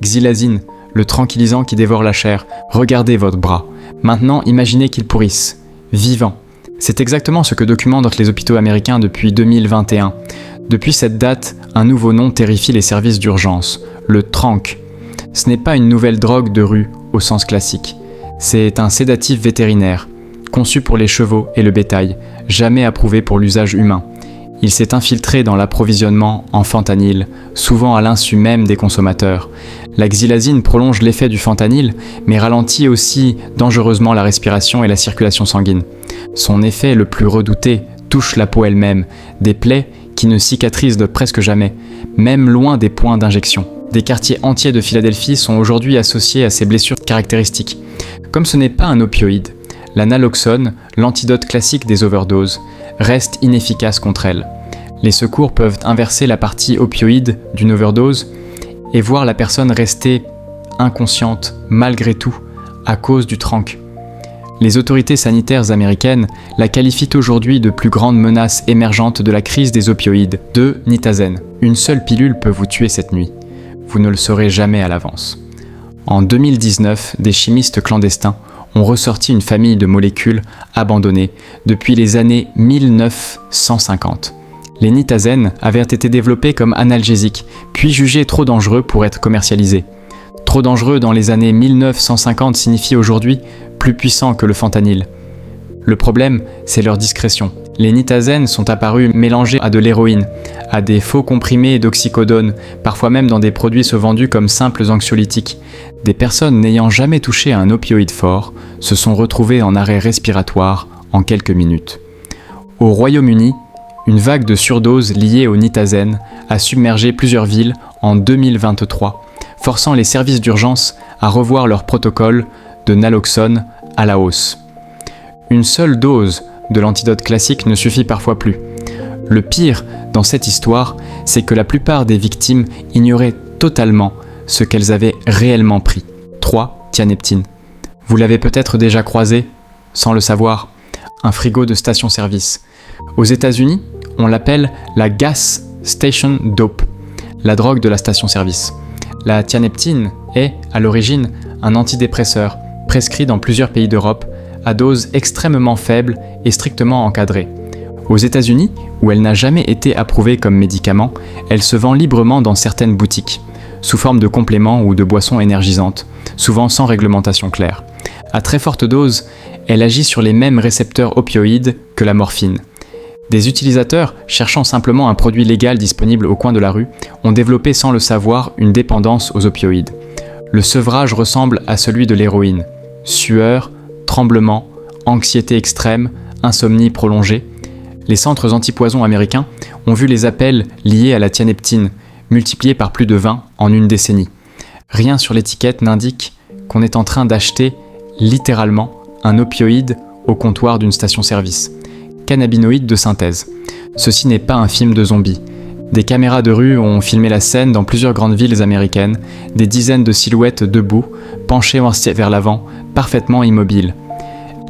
Xylazine, le tranquillisant qui dévore la chair. Regardez votre bras. Maintenant, imaginez qu'il pourrisse. Vivant. C'est exactement ce que documentent les hôpitaux américains depuis 2021. Depuis cette date, un nouveau nom terrifie les services d'urgence, le tranq. Ce n'est pas une nouvelle drogue de rue au sens classique. C'est un sédatif vétérinaire, conçu pour les chevaux et le bétail, jamais approuvé pour l'usage humain. Il s'est infiltré dans l'approvisionnement en fentanyl, souvent à l'insu même des consommateurs. La xylazine prolonge l'effet du fentanyl, mais ralentit aussi dangereusement la respiration et la circulation sanguine. Son effet le plus redouté touche la peau elle-même, des plaies qui ne cicatrisent presque jamais, même loin des points d'injection. Des quartiers entiers de Philadelphie sont aujourd'hui associés à ces blessures caractéristiques. Comme ce n'est pas un opioïde, la naloxone, l'antidote classique des overdoses, reste inefficace contre elle. Les secours peuvent inverser la partie opioïde d'une overdose et voir la personne rester inconsciente malgré tout à cause du tranq. Les autorités sanitaires américaines la qualifient aujourd'hui de plus grande menace émergente de la crise des opioïdes, de nitazène. Une seule pilule peut vous tuer cette nuit. Vous ne le saurez jamais à l'avance. En 2019, des chimistes clandestins ont ressorti une famille de molécules abandonnées depuis les années 1950. Les nitazènes avaient été développés comme analgésiques, puis jugés trop dangereux pour être commercialisés. Trop dangereux dans les années 1950 signifie aujourd'hui plus puissant que le fentanyl. Le problème, c'est leur discrétion. Les nitazènes sont apparus mélangés à de l'héroïne, à des faux comprimés d'oxycodone, parfois même dans des produits se vendus comme simples anxiolytiques. Des personnes n'ayant jamais touché à un opioïde fort se sont retrouvées en arrêt respiratoire en quelques minutes. Au Royaume-Uni, une vague de surdoses liée au nitazène a submergé plusieurs villes en 2023, forçant les services d'urgence à revoir leur protocole de naloxone à la hausse. Une seule dose de l'antidote classique ne suffit parfois plus. Le pire dans cette histoire, c'est que la plupart des victimes ignoraient totalement ce qu'elles avaient réellement pris. 3. Tianeptine. Vous l'avez peut-être déjà croisé, sans le savoir, un frigo de station-service. Aux États-Unis, on l'appelle la gas station dope, la drogue de la station-service. La tianeptine est, à l'origine, un antidépresseur prescrit dans plusieurs pays d'Europe à dose extrêmement faible et strictement encadrée. Aux États-Unis, où elle n'a jamais été approuvée comme médicament, elle se vend librement dans certaines boutiques, sous forme de compléments ou de boissons énergisantes, souvent sans réglementation claire. À très forte dose, elle agit sur les mêmes récepteurs opioïdes que la morphine. Des utilisateurs, cherchant simplement un produit légal disponible au coin de la rue, ont développé sans le savoir une dépendance aux opioïdes. Le sevrage ressemble à celui de l'héroïne. Sueur, tremblements, anxiété extrême, insomnie prolongée. Les centres antipoison américains ont vu les appels liés à la tianeptine multipliés par plus de 20 en une décennie. Rien sur l'étiquette n'indique qu'on est en train d'acheter littéralement un opioïde au comptoir d'une station-service. Cannabinoïde de synthèse. Ceci n'est pas un film de zombies. Des caméras de rue ont filmé la scène dans plusieurs grandes villes américaines, des dizaines de silhouettes debout, penchées vers l'avant, parfaitement immobiles.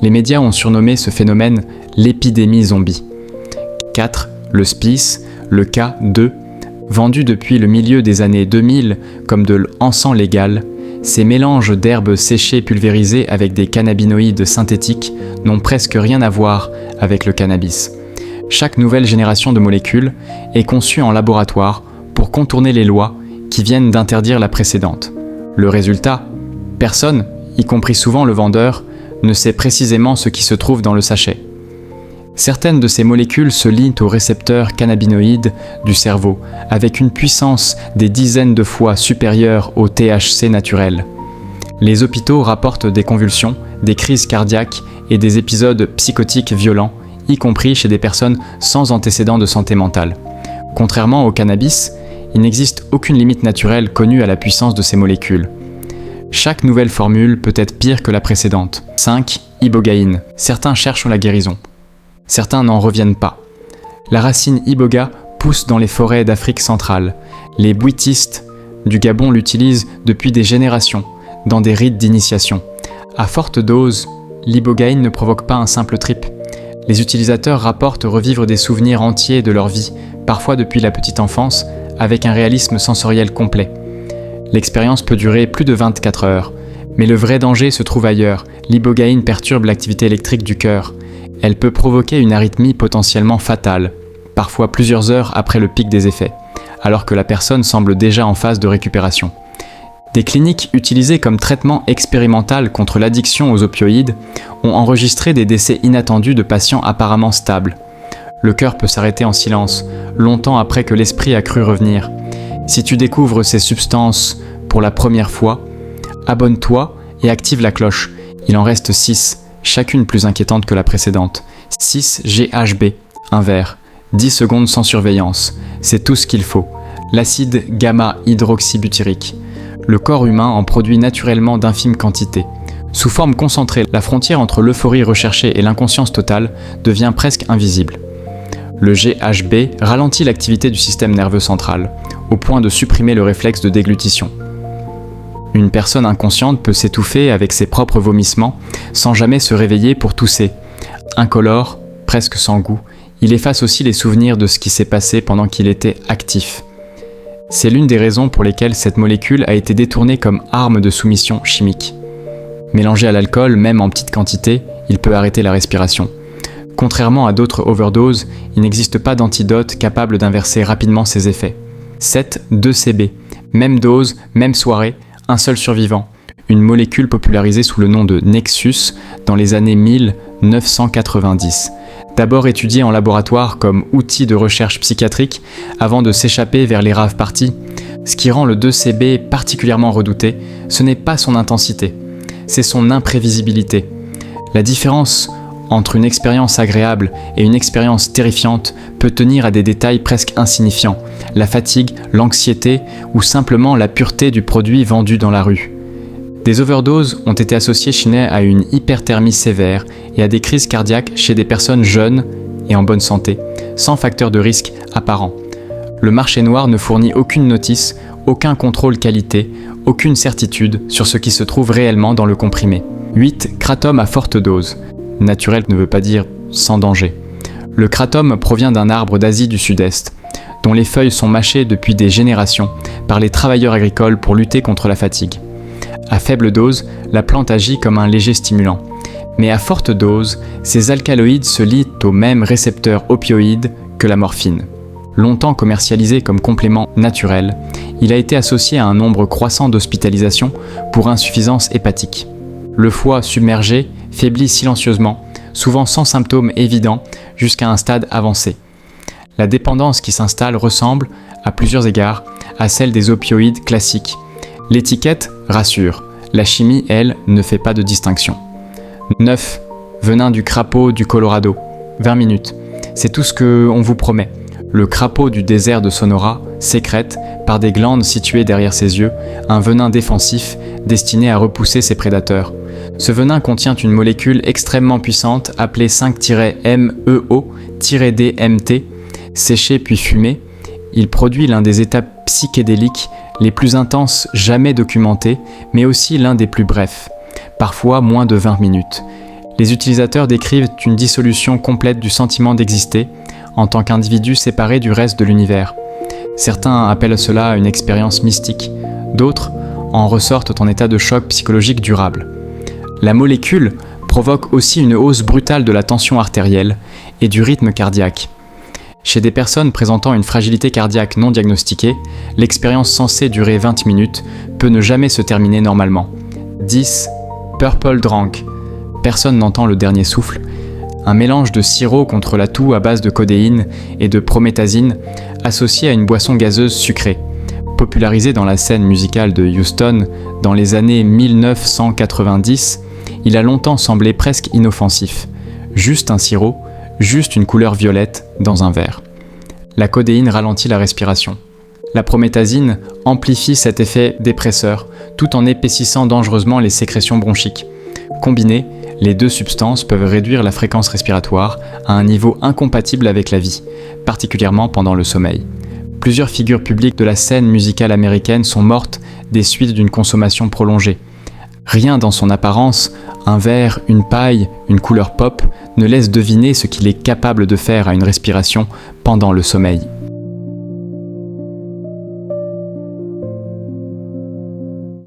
Les médias ont surnommé ce phénomène l'épidémie zombie. 4. Le spice, le K2, vendu depuis le milieu des années 2000 comme de l'encens légal, ces mélanges d'herbes séchées pulvérisées avec des cannabinoïdes synthétiques n'ont presque rien à voir avec le cannabis. Chaque nouvelle génération de molécules est conçue en laboratoire pour contourner les lois qui viennent d'interdire la précédente. Le résultat, personne, y compris souvent le vendeur, ne sait précisément ce qui se trouve dans le sachet. Certaines de ces molécules se lient aux récepteurs cannabinoïdes du cerveau, avec une puissance des dizaines de fois supérieure au THC naturel. Les hôpitaux rapportent des convulsions, des crises cardiaques et des épisodes psychotiques violents, y compris chez des personnes sans antécédents de santé mentale. Contrairement au cannabis, il n'existe aucune limite naturelle connue à la puissance de ces molécules. Chaque nouvelle formule peut être pire que la précédente. 5. Ibogaïne. Certains cherchent la guérison. Certains n'en reviennent pas. La racine iboga pousse dans les forêts d'Afrique centrale. Les bouitistes du Gabon l'utilisent depuis des générations, dans des rites d'initiation. À forte dose, l'ibogaïne ne provoque pas un simple trip. Les utilisateurs rapportent revivre des souvenirs entiers de leur vie, parfois depuis la petite enfance, avec un réalisme sensoriel complet. L'expérience peut durer plus de 24 heures. Mais le vrai danger se trouve ailleurs. L'ibogaïne perturbe l'activité électrique du cœur. Elle peut provoquer une arythmie potentiellement fatale, parfois plusieurs heures après le pic des effets, alors que la personne semble déjà en phase de récupération. Des cliniques utilisées comme traitement expérimental contre l'addiction aux opioïdes ont enregistré des décès inattendus de patients apparemment stables. Le cœur peut s'arrêter en silence, longtemps après que l'esprit a cru revenir. Si tu découvres ces substances pour la première fois, abonne-toi et active la cloche. Il en reste 6, chacune plus inquiétante que la précédente. 6 GHB, un verre, 10 secondes sans surveillance. C'est tout ce qu'il faut. L'acide gamma-hydroxybutyrique. Le corps humain en produit naturellement d'infimes quantités. Sous forme concentrée, la frontière entre l'euphorie recherchée et l'inconscience totale devient presque invisible. Le GHB ralentit l'activité du système nerveux central, au point de supprimer le réflexe de déglutition. Une personne inconsciente peut s'étouffer avec ses propres vomissements sans jamais se réveiller pour tousser. Incolore, presque sans goût, il efface aussi les souvenirs de ce qui s'est passé pendant qu'il était actif. C'est l'une des raisons pour lesquelles cette molécule a été détournée comme arme de soumission chimique. Mélangé à l'alcool, même en petite quantité, il peut arrêter la respiration. Contrairement à d'autres overdoses, il n'existe pas d'antidote capable d'inverser rapidement ses effets. 7,2-CB, même dose, même soirée, un seul survivant, une molécule popularisée sous le nom de Nexus dans les années 1990. D'abord étudiée en laboratoire comme outil de recherche psychiatrique avant de s'échapper vers les raves parties, ce qui rend le 2CB particulièrement redouté, ce n'est pas son intensité, c'est son imprévisibilité. La différence entre une expérience agréable et une expérience terrifiante peut tenir à des détails presque insignifiants, la fatigue, l'anxiété ou simplement la pureté du produit vendu dans la rue. Des overdoses ont été associées chez nous à une hyperthermie sévère et à des crises cardiaques chez des personnes jeunes et en bonne santé, sans facteur de risque apparent. Le marché noir ne fournit aucune notice, aucun contrôle qualité, aucune certitude sur ce qui se trouve réellement dans le comprimé. 8. Kratom à forte dose. Naturel ne veut pas dire sans danger. Le kratom provient d'un arbre d'Asie du Sud-Est, dont les feuilles sont mâchées depuis des générations par les travailleurs agricoles pour lutter contre la fatigue. À faible dose, la plante agit comme un léger stimulant. Mais à forte dose, ces alcaloïdes se lient aux mêmes récepteurs opioïdes que la morphine. Longtemps commercialisé comme complément naturel, il a été associé à un nombre croissant d'hospitalisations pour insuffisance hépatique. Le foie submergé faiblit silencieusement, souvent sans symptômes évidents, jusqu'à un stade avancé. La dépendance qui s'installe ressemble, à plusieurs égards, à celle des opioïdes classiques. L'étiquette rassure, la chimie, elle, ne fait pas de distinction. 9. Venin du crapaud du Colorado. 20 minutes. C'est tout ce qu'on vous promet. Le crapaud du désert de Sonora sécrète, par des glandes situées derrière ses yeux, un venin défensif destiné à repousser ses prédateurs. Ce venin contient une molécule extrêmement puissante appelée 5-MeO-DMT, séchée puis fumée. Il produit l'un des états psychédéliques les plus intenses jamais documentés, mais aussi l'un des plus brefs, parfois moins de 20 minutes. Les utilisateurs décrivent une dissolution complète du sentiment d'exister, en tant qu'individu séparé du reste de l'univers. Certains appellent cela une expérience mystique, d'autres en ressortent en état de choc psychologique durable. La molécule provoque aussi une hausse brutale de la tension artérielle et du rythme cardiaque. Chez des personnes présentant une fragilité cardiaque non diagnostiquée, l'expérience censée durer 20 minutes peut ne jamais se terminer normalement. 10. Purple Drank. Personne n'entend le dernier souffle. Un mélange de sirop contre la toux à base de codéine et de prométhazine associé à une boisson gazeuse sucrée. Popularisé dans la scène musicale de Houston dans les années 1990, il a longtemps semblé presque inoffensif. Juste un sirop, juste une couleur violette dans un verre. La codéine ralentit la respiration. La prométhazine amplifie cet effet dépresseur tout en épaississant dangereusement les sécrétions bronchiques. Combinés, les deux substances peuvent réduire la fréquence respiratoire à un niveau incompatible avec la vie, particulièrement pendant le sommeil. Plusieurs figures publiques de la scène musicale américaine sont mortes des suites d'une consommation prolongée. Rien dans son apparence, un verre, une paille, une couleur pop, ne laisse deviner ce qu'il est capable de faire à une respiration pendant le sommeil.